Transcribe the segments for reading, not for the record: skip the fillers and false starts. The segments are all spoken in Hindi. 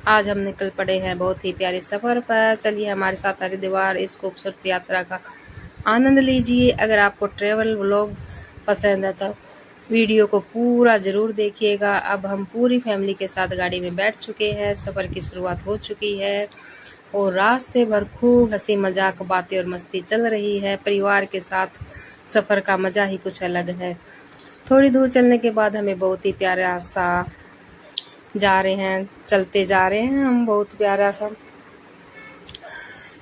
आज हम निकल पड़े हैं बहुत ही प्यारे सफ़र पर। चलिए हमारे साथ हरिद्वार इस खूबसूरत यात्रा का आनंद लीजिए। अगर आपको ट्रैवल व्लॉग पसंद है तो वीडियो को पूरा ज़रूर देखिएगा। अब हम पूरी फैमिली के साथ गाड़ी में बैठ चुके हैं। सफ़र की शुरुआत हो चुकी है और रास्ते भर खूब हंसी मजाक, बातें और मस्ती चल रही है। परिवार के साथ सफ़र का मज़ा ही कुछ अलग है। थोड़ी दूर चलने के बाद हमें बहुत ही प्यारा सा चलते जा रहे हैं हम, बहुत प्यारा सा।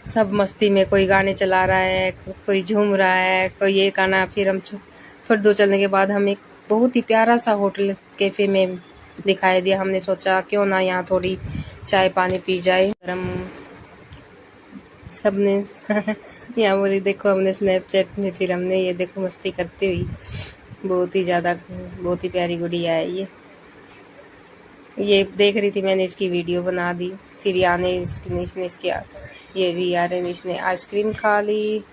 सब मस्ती में, कोई गाने चला रहा है, कोई झूम रहा है, कोई ये गाना। फिर हम थोड़ी दूर चलने के बाद हम एक बहुत ही प्यारा सा होटल कैफे में दिखाई दिया। हमने सोचा क्यों ना यहाँ थोड़ी चाय पानी पी जाए। गरम सबने यहाँ बोली देखो, हमने स्नैपचैट में फिर हमने ये देखो मस्ती करती हुई, बहुत ही प्यारी गुड़िया है ये देख रही थी, मैंने इसकी वीडियो बना दी। फिर रिया ने इसने आइसक्रीम खा ली,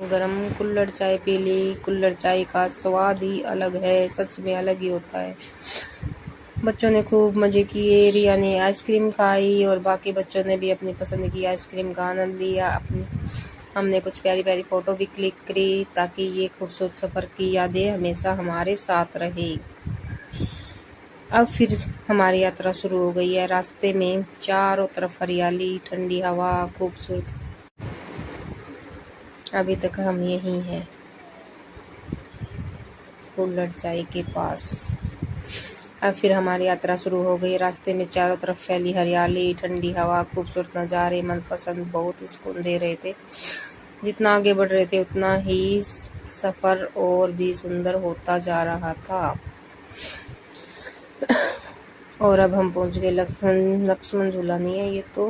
गरम कुल्हड़ चाय पी ली। कुल्हड़ चाय का स्वाद ही अलग है, सच में अलग ही होता है। बच्चों ने खूब मज़े किए। रिया ने आइसक्रीम खाई और बाकी बच्चों ने भी अपनी पसंद की आइसक्रीम का आनंद लिया। हमने कुछ प्यारी प्यारी फ़ोटो भी क्लिक करी ताकि ये खूबसूरत सफ़र की यादें हमेशा हमारे साथ रहे। अब फिर हमारी यात्रा शुरू हो गई है। रास्ते में चारों तरफ हरियाली, ठंडी हवा, खूबसूरत। अभी तक हम यहीं हैं, कुल्हड़ चाय के पास। अब फिर हमारी यात्रा शुरू हो गई। रास्ते में चारों तरफ फैली हरियाली, ठंडी हवा, खूबसूरत नज़ारे मनपसंद बहुत सुकून दे रहे थे। जितना आगे बढ़ रहे थे उतना ही सफ़र और भी सुंदर होता जा रहा था। और अब हम पहुंच गए लक्ष्मण झूला नहीं है ये तो,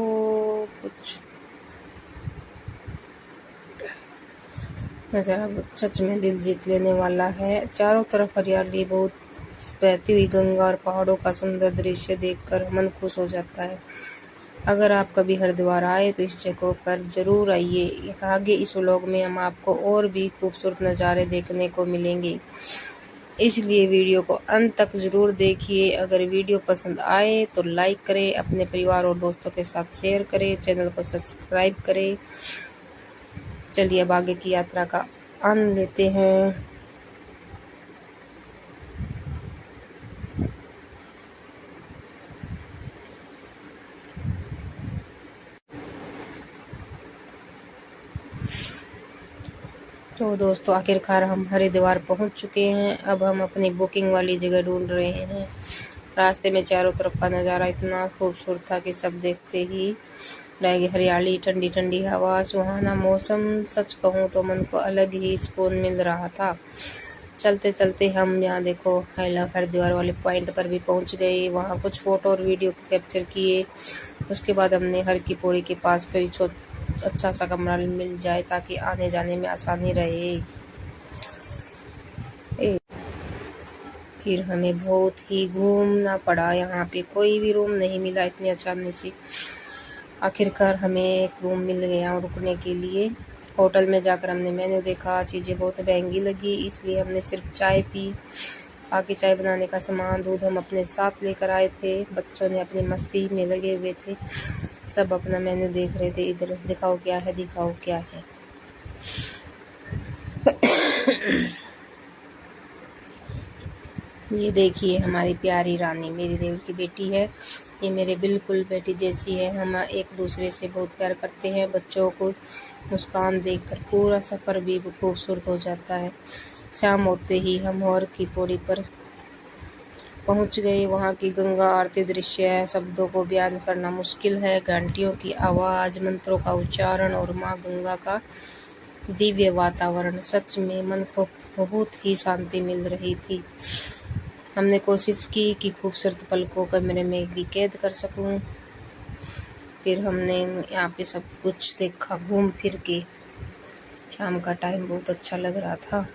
कुछ नज़ारा सच में दिल जीत लेने वाला है। चारों तरफ हरियाली, बहुत बहती हुई गंगा और पहाड़ों का सुंदर दृश्य देखकर मन खुश हो जाता है। अगर आप कभी हरिद्वार आए तो इस जगह पर ज़रूर आइए। आगे इस व्लॉग में हम आपको और भी खूबसूरत नज़ारे देखने को मिलेंगे, इसलिए वीडियो को अंत तक ज़रूर देखिए। अगर वीडियो पसंद आए तो लाइक करें, अपने परिवार और दोस्तों के साथ शेयर करें, चैनल को सब्सक्राइब करें। चलिए अब आगे की यात्रा का आनंद लेते हैं। तो दोस्तों आखिरकार हम हरिद्वार पहुंच चुके हैं। अब हम अपनी बुकिंग वाली जगह ढूंढ रहे हैं। रास्ते में चारों तरफ का नज़ारा इतना खूबसूरत था कि सब देखते ही रह गए। हरियाली, ठंडी ठंडी हवा, सुहाना मौसम, सच कहूँ तो मन को अलग ही सुकून मिल रहा था। चलते चलते हम यहाँ देखो हरिद्वार वाले पॉइंट पर भी पहुँच गए। वहाँ कुछ फ़ोटो और वीडियो कैप्चर किए। उसके बाद हमने हर की पौड़ी के पास कोई अच्छा सा कमरा मिल जाए ताकि आने जाने में आसानी रहे। फिर हमें बहुत ही घूमना पड़ा, यहाँ पे कोई भी रूम नहीं मिला इतनी आसानी से। आखिरकार हमें एक रूम मिल गया रुकने के लिए। होटल में जाकर हमने मेन्यू देखा, चीज़ें बहुत महंगी लगी, इसलिए हमने सिर्फ चाय पी। बाकी चाय बनाने का सामान, दूध हम अपने साथ लेकर आए थे। बच्चों ने अपनी मस्ती में लगे हुए थे, सब अपना मेन्यू देख रहे थे। इधर दिखाओ क्या है, दिखाओ क्या है। ये देखिए हमारी प्यारी रानी, मेरी देवर की बेटी है। ये मेरे बिल्कुल बेटी जैसी है। हम एक दूसरे से बहुत प्यार करते हैं। बच्चों को मुस्कान देखकर पूरा सफ़र भी खूबसूरत हो जाता है। शाम होते ही हम हर की पौड़ी पर पहुंच गए। वहां की गंगा आरती दृश्य है, शब्दों को बयान करना मुश्किल है। घंटियों की आवाज़, मंत्रों का उच्चारण और माँ गंगा का दिव्य वातावरण, सच में मन को बहुत ही शांति मिल रही थी। हमने कोशिश की कि खूबसूरत पल को कैमरे में भी कैद कर सकूं। फिर हमने यहाँ पे सब कुछ देखा घूम फिर के। शाम का टाइम बहुत अच्छा लग रहा था,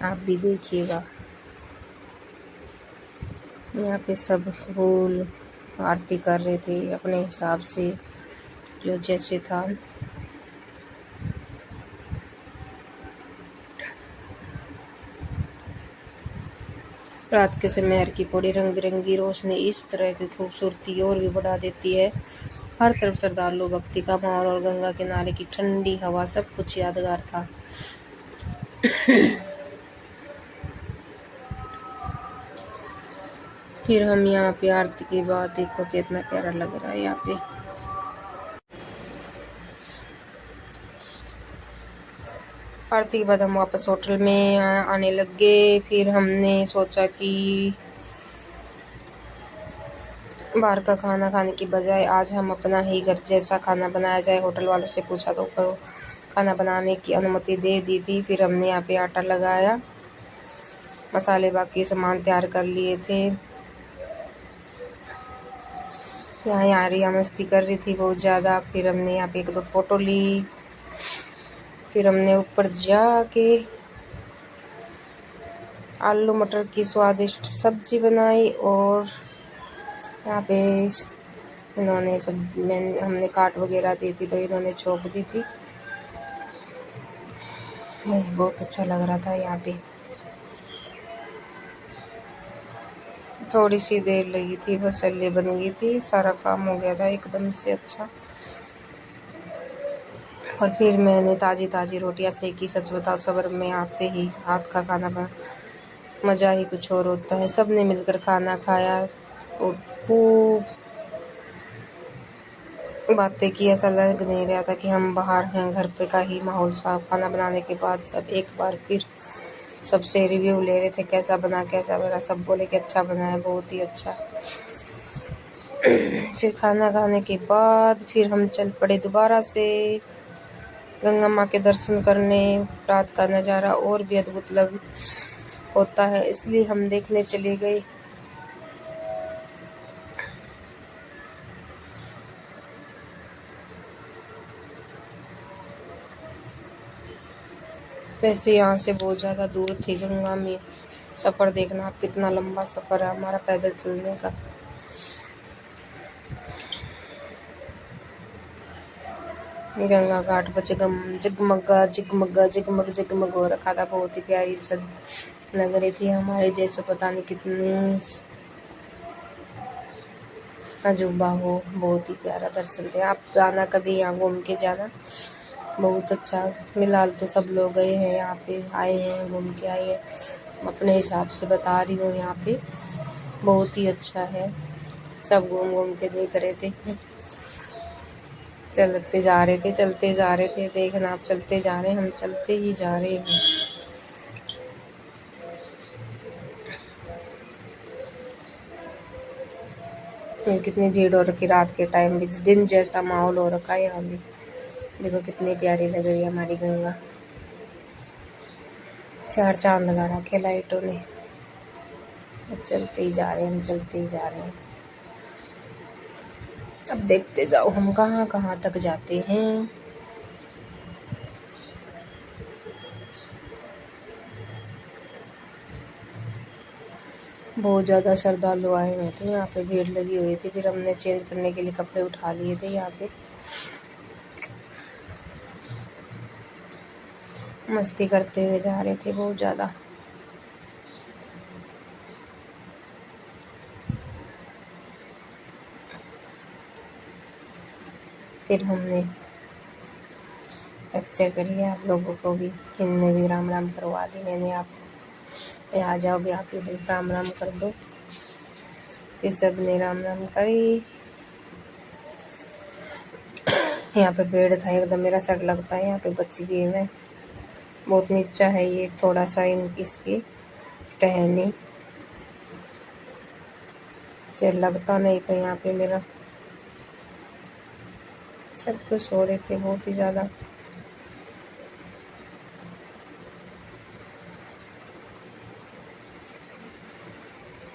आप भी देखिएगा। यहाँ पे सब फूल आरती कर रहे थे अपने हिसाब से, जो जैसे था। रात के समय की पूरी रंग बिरंगी रोशनी इस तरह की खूबसूरती और भी बढ़ा देती है। हर तरफ श्रद्धालु भक्ति का माहौल और गंगा किनारे की ठंडी हवा, सब कुछ यादगार था। फिर हम यहाँ पे आरती की बात, देखो कितना प्यारा लग रहा है यहाँ पे। आरती के बाद हम वापस होटल में आने लग गए। फिर हमने सोचा कि बाहर का खाना खाने की बजाय आज हम अपना ही घर जैसा खाना बनाया जाए। होटल वालों से पूछा तो पर खाना बनाने की अनुमति दे दी थी। फिर हमने यहाँ पे आटा लगाया, मसाले बाकी सामान तैयार कर लिए थे। यहाँ यारियाँ मस्ती कर रही थी बहुत ज़्यादा। फिर हमने यहाँ पे 1-2 फ़ोटो ली। फिर हमने ऊपर जाके आलू मटर की स्वादिष्ट सब्जी बनाई और यहाँ पे इन्होंने हमने काट वगैरह दी थी तो इन्होंने छोक दी थी। बहुत अच्छा लग रहा था यहाँ पे। थोड़ी सी देर लगी थी, बस हल्ले बन गई थी, सारा काम हो गया था एकदम से अच्छा। और फिर मैंने ताज़ी रोटियां सेकी। सच बताओ, सब्र में आते ही हाथ का खाना बना मज़ा ही कुछ और होता है। सब ने मिलकर खाना खाया और खूब बातें की। ऐसा लग नहीं रहा था कि हम बाहर हैं, घर पे का ही माहौल साफ। खाना बनाने के बाद सब एक बार फिर सबसे रिव्यू ले रहे थे, कैसा बना। सब बोले कि अच्छा बना है, बहुत ही अच्छा। फिर खाना खाने के बाद फिर हम चल पड़े दोबारा से गंगा माँ के दर्शन करने। रात का नज़ारा और भी अद्भुत लग होता है, इसलिए हम देखने चले गए। वैसे यहाँ से बहुत ज़्यादा दूर थी गंगा में। सफ़र देखना आप, कितना लंबा सफ़र है हमारा पैदल चलने का। गंगा घाट पर जगमग हो रखा था। बहुत ही प्यारी सब लग रही थी हमारे जैसे, पता नहीं कितनी अजूबा हो। बहुत ही प्यारा दर्शन थे। आप जाना कभी, यहाँ घूम के जाना, बहुत अच्छा। फिलहाल तो सब लोग गए हैं, यहाँ पे आए हैं, घूम के आए हैं। अपने हिसाब से बता रही हूँ, यहाँ पे बहुत ही अच्छा है। सब घूम के देख रहे थे, चलते जा रहे थे। देखना आप, चलते जा रहे हैं, हम चलते ही जा रहे हैं। कितनी भीड़ हो रखी रात के टाइम भी, दिन जैसा माहौल हो रखा है यहाँ भी। देखो कितनी प्यारी लग रही है हमारी गंगा। 4 चांद लगा रखे लाइटों ने। अब चलते ही जा रहे हैं, हम चलते ही जा रहे हैं। अब देखते जाओ हम कहाँ तक जाते हैं। बहुत ज़्यादा श्रद्धालु आए हुए थे, यहाँ पे भीड़ लगी हुई थी। फिर हमने चेंज करने के लिए कपड़े उठा लिए थे। यहाँ पे मस्ती करते हुए जा रहे थे बहुत ज़्यादा। फिर हमने कैप्चर कर लिया आप लोगों को भी, इनने भी राम राम करवा दी मैंने। आप आ जाओ भी, आप भी राम राम कर दो। फिर सब ने राम राम करी। यहाँ पे पेड़ था एकदम, मेरा सर लगता है। यहाँ पे बच्ची गई है, बहुत नीचा है ये, थोड़ा सा इसकी टहनी चल लगता नहीं तो यहाँ पे मेरा सब कुछ सो रहे थे बहुत ही ज़्यादा।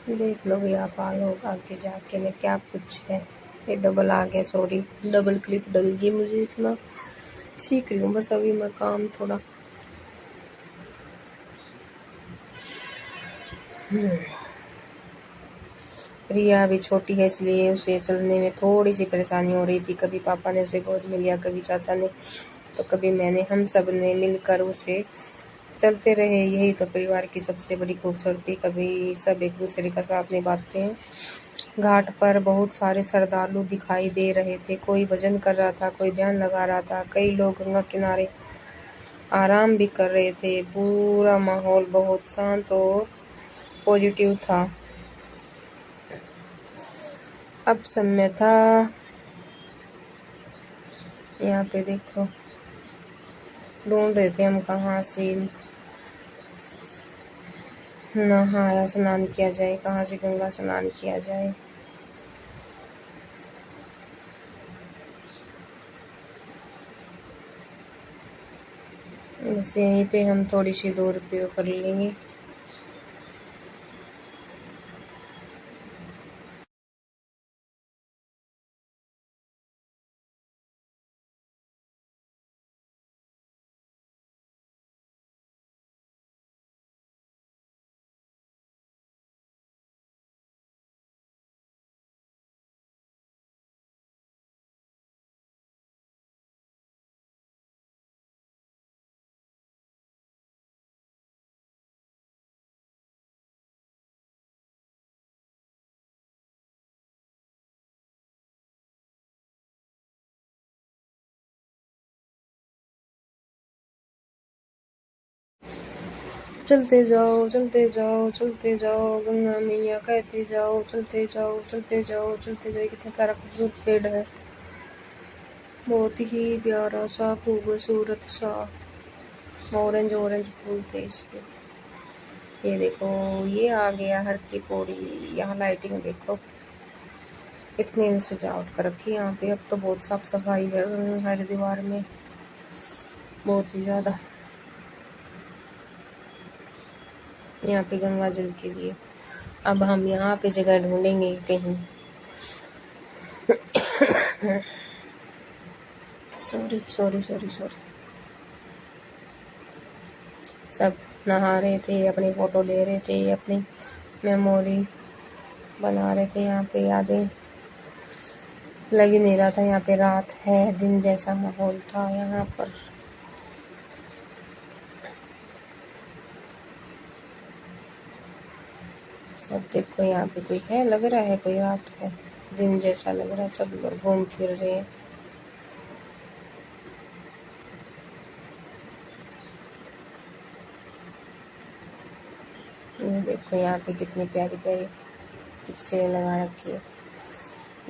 देख लो भी आप, लोग आगे जाके ने क्या कुछ है। ये डबल आ गया, सॉरी डबल क्लिप डल गई मुझे। इतना सीख रही हूँ बस अभी मैं काम थोड़ा। रिया अभी छोटी है, इसलिए उसे चलने में थोड़ी सी परेशानी हो रही थी। कभी पापा ने उसे गोद में लिया, कभी चाचा ने, तो कभी मैंने। हम सब ने मिलकर उसे चलते रहे, यही तो परिवार की सबसे बड़ी खूबसूरती। कभी सब एक दूसरे का साथ निभाते हैं। घाट पर बहुत सारे श्रद्धालु दिखाई दे रहे थे। कोई भजन कर रहा था, कोई ध्यान लगा रहा था, कई लोग गंगा किनारे आराम भी कर रहे थे। पूरा माहौल बहुत शांत और पॉजिटिव था। अब समय था, यहाँ पे देखो, ढूंढ रहे थे हम कहाँ से नहाया स्नान किया जाए, कहाँ से गंगा स्नान किया जाए। बस यहीं पे हम थोड़ी सी दूर पे कर लेंगे। चलते जाओ, चलते जाओ, चलते जाओ, गंगा मैया कहते जाओ, चलते जाओ, चलते जाओ, चलते जाओ। कितना प्यारा खूबसूरत पेड़ है, बहुत ही प्यारा सा, खूबसूरत सा। ऑरेंज ऑरेंज फूल थे इसके। ये देखो, ये आ गया हर की पौड़ी। यहाँ लाइटिंग देखो, कितनी सजावट कर रखी है यहाँ पे। अब तो बहुत साफ सफाई है हरिद्वार में, बहुत ही ज्यादा। यहाँ पे गंगा जल के लिए अब हम यहाँ पे जगह ढूंढेंगे कहीं। Sorry sorry sorry sorry. सब नहा रहे थे, अपनी फोटो ले रहे थे, अपनी मेमोरी बना रहे थे। यहाँ पे यादें लग ही नहीं रहा था यहाँ पे रात है दिन जैसा माहौल था यहाँ पर। सब देखो, यहाँ पे कोई है, लग रहा है कोई रात है, दिन जैसा लग रहा है। सब लोग घूम फिर रहे हैं। ये देखो, यहाँ पे कितनी प्यारी प्यारी पिक्चरें लगा रखी है।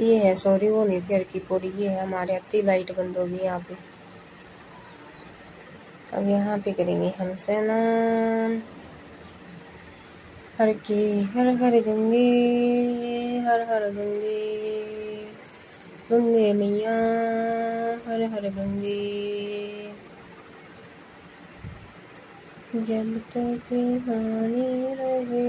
ये है, सॉरी वो नहीं थी हर की पौड़ी, ये है हमारे अति लाइट बंद होगी यहाँ पे। अब यहाँ पे करेंगे हम स्नान। हर की हर हर गंगे, हर हर गंगे, गंगे मैया हर हर गंगे। जब तक पानी रहे।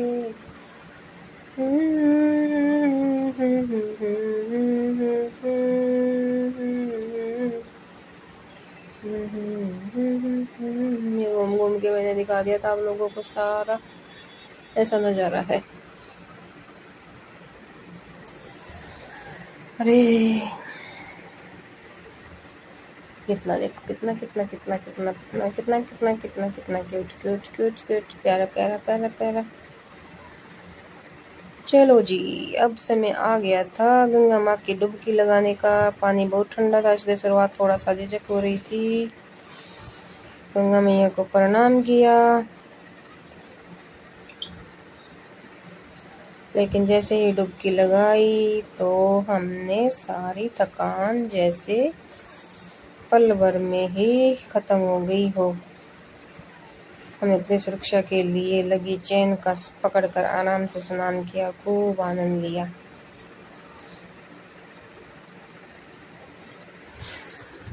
ये घूम घूम के मैंने दिखा दिया था आप लोगों को सारा, ऐसा नजारा है। अरे कितना देखो, कितना कितना कितना कितना कितना कितना कितना कितना कितना क्यूट क्यूट क्यूट क्यूट, प्यारा प्यारा प्यारा प्यारा। चलो जी, अब समय आ गया था गंगा माँ की डुबकी लगाने का। पानी बहुत ठंडा था, इसलिए शुरुआत थोड़ा सा झिझक हो रही थी। गंगा मैया को प्रणाम किया, लेकिन जैसे ही डुबकी लगाई तो हमने सारी थकान जैसे पल भर में ही खत्म हो गई हो। हमने अपनी सुरक्षा के लिए लगी चेन का पकड़कर आराम से स्नान किया, खूब आनंद लिया।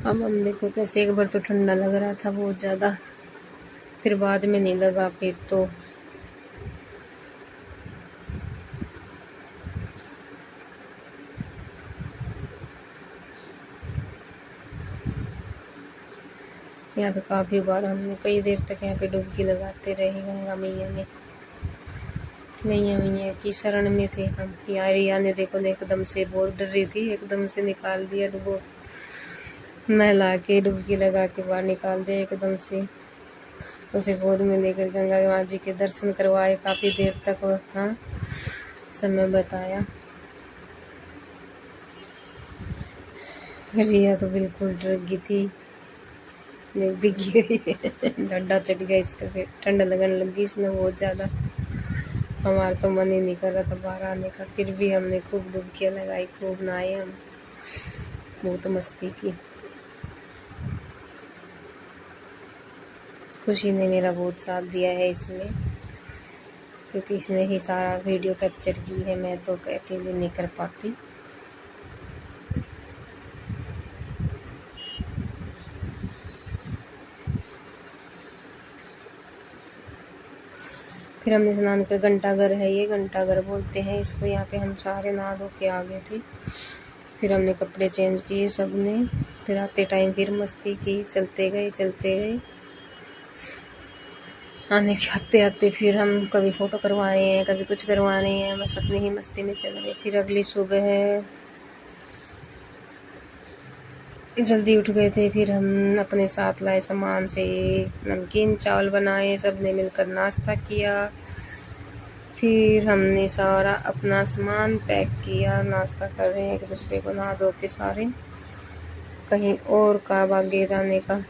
अब हम देखो कैसे, एक बार तो ठंडा लग रहा था बहुत ज़्यादा, फिर बाद में नहीं लगा, फिर तो यहाँ पे काफ़ी बार हमने कई देर तक यहाँ पे डुबकी लगाते रहे गंगा मैया में। गंगा मैया की शरण में थे हम। यार रिया ने देखो एकदम से बहुत डर रही थी, एकदम से निकाल दिया, डुबो नहला के डुबकी लगा के बाहर निकाल दिया एकदम से। उसे गोद में लेकर गंगा माँ जी के दर्शन करवाए, काफ़ी देर तक वहाँ समय बताया। रिया तो बिल्कुल डर गई थी, भीगी हुई डंडा चढ़ गया इसका, फिर ठंड लगने लगी इसने बहुत ज़्यादा। हमारा तो मन ही नहीं कर रहा था बाहर आने का, फिर भी हमने खूब डुबकियाँ लगाई, खूब नहाए हम, बहुत मस्ती की। खुशी ने मेरा बहुत साथ दिया है इसमें, क्योंकि इसने ही सारा वीडियो कैप्चर की है, मैं तो अकेले नहीं कर पाती। फिर हमने स्नान कर, घंटाघर है ये, घंटाघर बोलते हैं इसको, यहाँ पे हम सारे नहा धो के आ गए थे। फिर हमने कपड़े चेंज किए सब ने, फिर आते टाइम फिर मस्ती की, चलते गए। आते आते फिर हम कभी फ़ोटो करवा रहे हैं, कभी कुछ करवा रहे हैं, बस अपनी ही मस्ती में चल रहे। फिर अगली सुबह जल्दी उठ गए थे, फिर हम अपने साथ लाए सामान से नमकीन चावल बनाए, सब ने मिलकर नाश्ता किया। फिर हमने सारा अपना सामान पैक किया, नाश्ता कर रहे हैं एक दूसरे को नहा धो के सारे, कहीं और का आगे जाने का।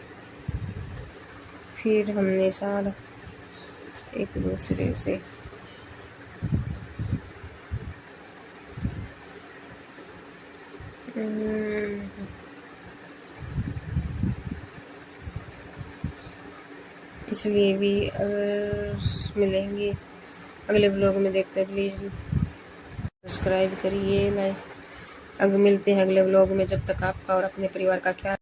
फिर हमने सारा एक दूसरे से इसलिए भी अगर मिलेंगे अगले ब्लॉग में, देखते हैं, प्लीज़ सब्सक्राइब करिए, लाइक। अगर मिलते हैं अगले ब्लॉग में, जब तक आपका और अपने परिवार का ख्याल